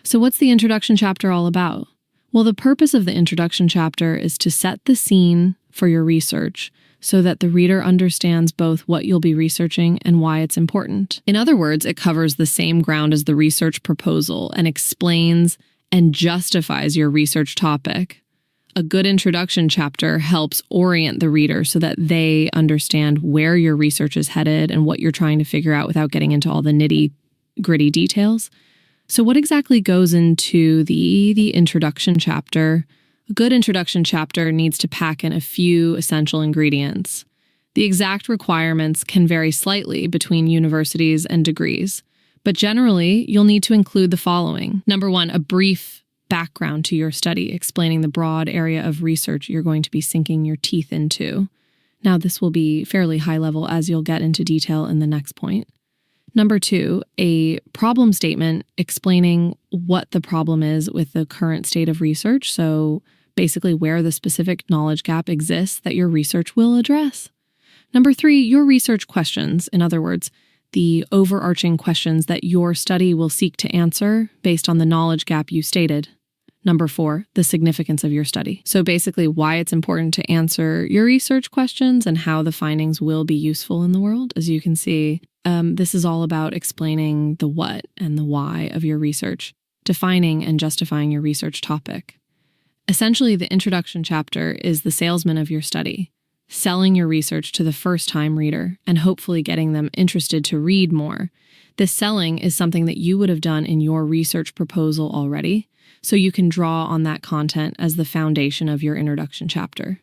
So what's the introduction chapter all about? Well, the purpose of the introduction chapter is to set the scene for your research so that the reader understands both what you'll be researching and why it's important. In other words, it covers the same ground as the research proposal and explains and justifies your research topic. A good introduction chapter helps orient the reader so that they understand where your research is headed and what you're trying to figure out without getting into all the nitty-gritty details. So what exactly goes into the introduction chapter? A good introduction chapter needs to pack in a few essential ingredients. The exact requirements can vary slightly between universities and degrees, but generally, you'll need to include the following. Number one, a brief background to your study, explaining the broad area of research you're going to be sinking your teeth into. Now, this will be fairly high level as you'll get into detail in the next point. Number two, a problem statement explaining what the problem is with the current state of research. So basically where the specific knowledge gap exists that your research will address. Number three, your research questions. In other words, the overarching questions that your study will seek to answer based on the knowledge gap you stated. Number four, the significance of your study. So basically why it's important to answer your research questions and how the findings will be useful in the world. As you can see, this is all about explaining the what and the why of your research, defining and justifying your research topic. Essentially, the introduction chapter is the salesman of your study, selling your research to the first-time reader and hopefully getting them interested to read more. This selling is something that you would have done in your research proposal already, so you can draw on that content as the foundation of your introduction chapter.